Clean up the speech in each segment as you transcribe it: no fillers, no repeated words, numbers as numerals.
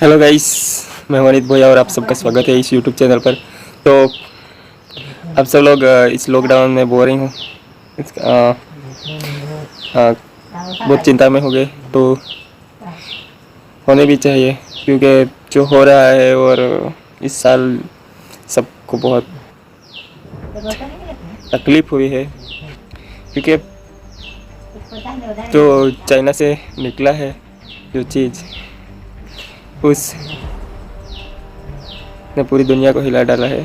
Hello guys, मैं हूं अनित भोया और आप सबका स्वागत है इस यूट्यूब चैनल पर। तो आप सब लोग इस लॉकडाउन में बोरिंग हो, बहुत चिंता में हो गए, तो होने भी चाहिए क्योंकि जो हो रहा है और इस साल सबको बहुत तकलीफ़ हुई है क्योंकि जो चाइना से निकला है जो चीज़ उस ने पूरी दुनिया को हिला डाला है।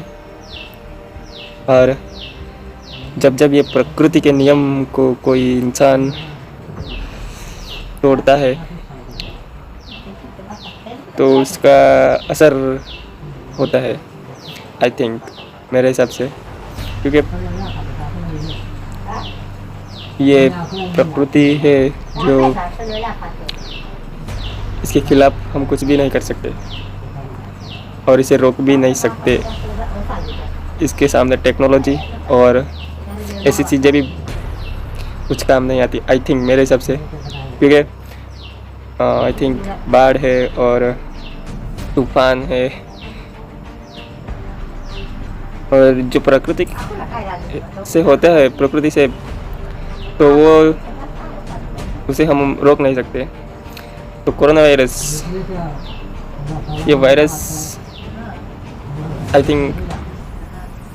और जब जब ये प्रकृति के नियम को कोई इंसान तोड़ता है तो उसका असर होता है, आई थिंक, मेरे हिसाब से, क्योंकि ये प्रकृति है जो इसके खिलाफ हम कुछ भी नहीं कर सकते और इसे रोक भी नहीं सकते। इसके सामने टेक्नोलॉजी और ऐसी चीज़ें भी कुछ काम नहीं आती, आई थिंक, मेरे हिसाब से, क्योंकि आई थिंक बाढ़ है और तूफान है और जो प्रकृति से होता है, प्रकृति से, तो वो उसे हम रोक नहीं सकते। तो कोरोना वायरस, ये वायरस आई थिंक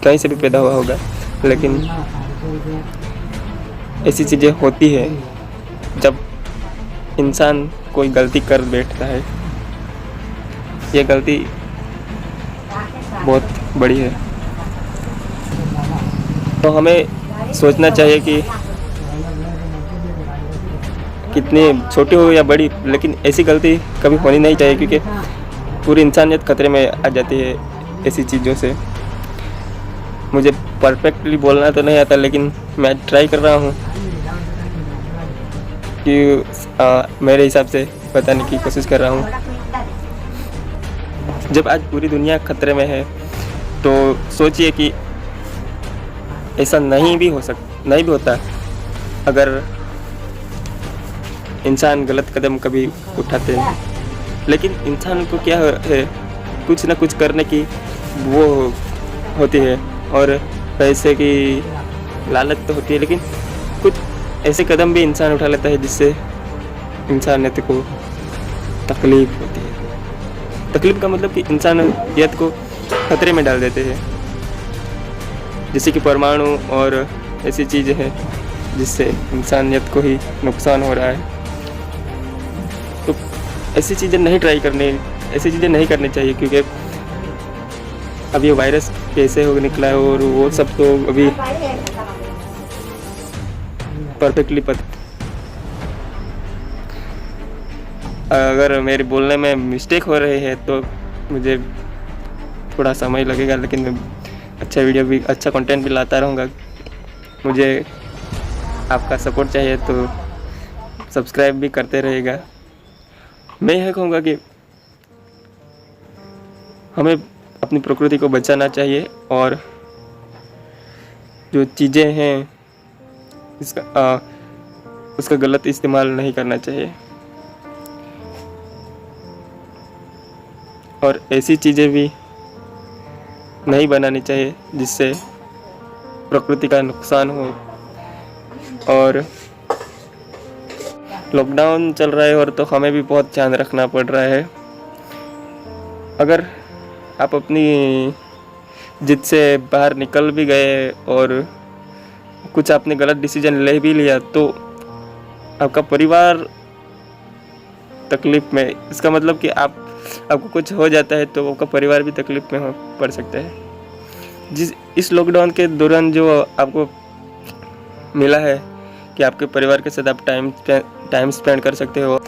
कहीं से भी पैदा हुआ होगा, लेकिन ऐसी चीज़ें होती है जब इंसान कोई गलती कर बैठता है। ये गलती बहुत बड़ी है, तो हमें सोचना चाहिए कि कितनी छोटी हो या बड़ी, लेकिन ऐसी गलती कभी होनी नहीं चाहिए क्योंकि पूरी इंसानियत खतरे में आ जाती है ऐसी चीज़ों से। मुझे परफेक्टली बोलना तो नहीं आता, लेकिन मैं ट्राई कर रहा हूँ कि मेरे हिसाब से बताने की कोशिश कर रहा हूँ। जब आज पूरी दुनिया खतरे में है तो सोचिए कि ऐसा नहीं भी होता अगर इंसान गलत कदम कभी उठाते हैं। लेकिन इंसान को क्या है, कुछ ना कुछ करने की वो होती है और पैसे की लालच तो होती है, लेकिन कुछ ऐसे कदम भी इंसान उठा लेता है जिससे इंसानियत को तकलीफ होती है। तकलीफ का मतलब कि इंसानियत को खतरे में डाल देते हैं, जैसे कि परमाणु और ऐसी चीज़ें हैं जिससे इंसानियत को ही नुकसान हो रहा है। तो ऐसी चीज़ें नहीं करनी चाहिए क्योंकि अब ये वायरस कैसे हो निकला है और वो सब तो अभी परफेक्टली पता। अगर मेरे बोलने में मिस्टेक हो रही है तो मुझे थोड़ा समय लगेगा, लेकिन मैं अच्छा कंटेंट भी लाता रहूँगा। मुझे आपका सपोर्ट चाहिए तो सब्सक्राइब भी करते रहेगा। मैं यह कहूँगा कि हमें अपनी प्रकृति को बचाना चाहिए और जो चीज़ें हैं उसका गलत इस्तेमाल नहीं करना चाहिए और ऐसी चीज़ें भी नहीं बनानी चाहिए जिससे प्रकृति का नुकसान हो। और लॉकडाउन चल रहा है और तो हमें भी बहुत ध्यान रखना पड़ रहा है। अगर आप अपनी जिद से बाहर निकल भी गए और कुछ आपने गलत डिसीजन ले भी लिया तो आपका परिवार तकलीफ़ में, इसका मतलब कि आपको कुछ हो जाता है तो आपका परिवार भी तकलीफ़ में पड़ सकता है। इस लॉकडाउन के दौरान जो आपको मिला है कि आपके परिवार के साथ आप टाइम स्पेंड कर सकते हो।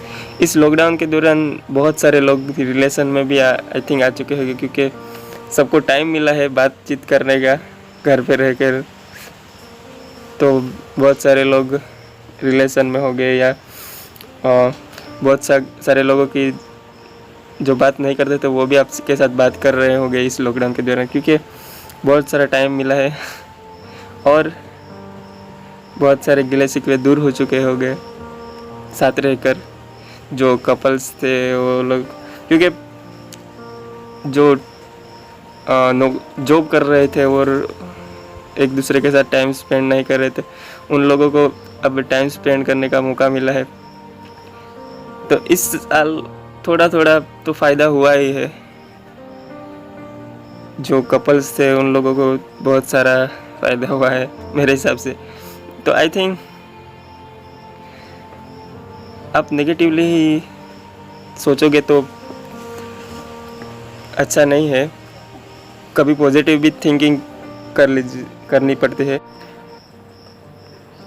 इस लॉकडाउन के दौरान बहुत सारे लोग रिलेशन में भी आई थिंक आ चुके होंगे क्योंकि सबको टाइम मिला है बातचीत करने का घर पे रहकर। तो बहुत सारे लोग रिलेशन में हो गए या बहुत सारे लोगों की जो बात नहीं करते थे वो भी आपके साथ बात कर रहे होंगे इस लॉकडाउन के दौरान, क्योंकि बहुत सारा टाइम मिला है और बहुत सारे गिले शिकवे दूर हो चुके होंगे साथ रहकर। जो कपल्स थे वो लोग, क्योंकि जो जॉब कर रहे थे और एक दूसरे के साथ टाइम स्पेंड नहीं कर रहे थे, उन लोगों को अब टाइम स्पेंड करने का मौका मिला है। तो इस साल थोड़ा थोड़ा तो फ़ायदा हुआ ही है। जो कपल्स थे उन लोगों को बहुत सारा फ़ायदा हुआ है मेरे हिसाब से। तो आई थिंक आप नेगेटिवली ही सोचोगे तो अच्छा नहीं है, कभी पॉजिटिव भी थिंकिंग करनी पड़ती है।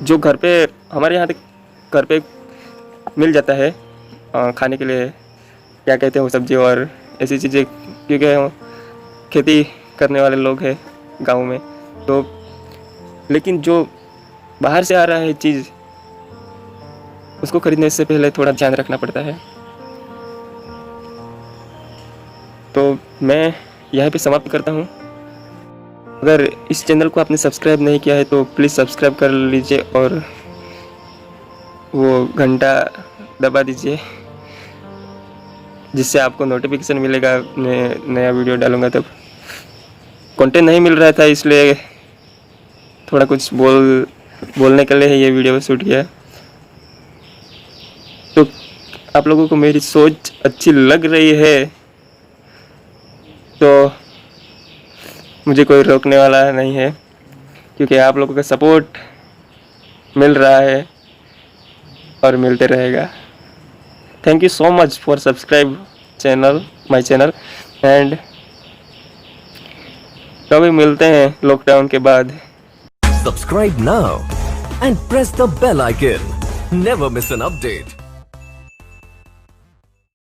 जो घर पे हमारे यहाँ तक घर पे मिल जाता है खाने के लिए, क्या कहते हैं वो सब्जी और ऐसी चीज़ें, क्योंकि हम खेती करने वाले लोग हैं गांव में। तो लेकिन जो बाहर से आ रहा है चीज़, उसको खरीदने से पहले थोड़ा ध्यान रखना पड़ता है। तो मैं यहाँ पे समाप्त करता हूँ। अगर इस चैनल को आपने सब्सक्राइब नहीं किया है तो प्लीज़ सब्सक्राइब कर लीजिए और वो घंटा दबा दीजिए, जिससे आपको नोटिफिकेशन मिलेगा मैं नया वीडियो डालूँगा। तब कंटेंट नहीं मिल रहा था, इसलिए थोड़ा कुछ बोलने के लिए ये वीडियो शूट किया। तो आप लोगों को मेरी सोच अच्छी लग रही है तो मुझे कोई रोकने वाला नहीं है, क्योंकि आप लोगों का सपोर्ट मिल रहा है और मिलते रहेगा। Thank you so much for subscribe my channel and कभी मिलते हैं लॉकडाउन के बाद। Subscribe now and press the bell icon. Never miss an update.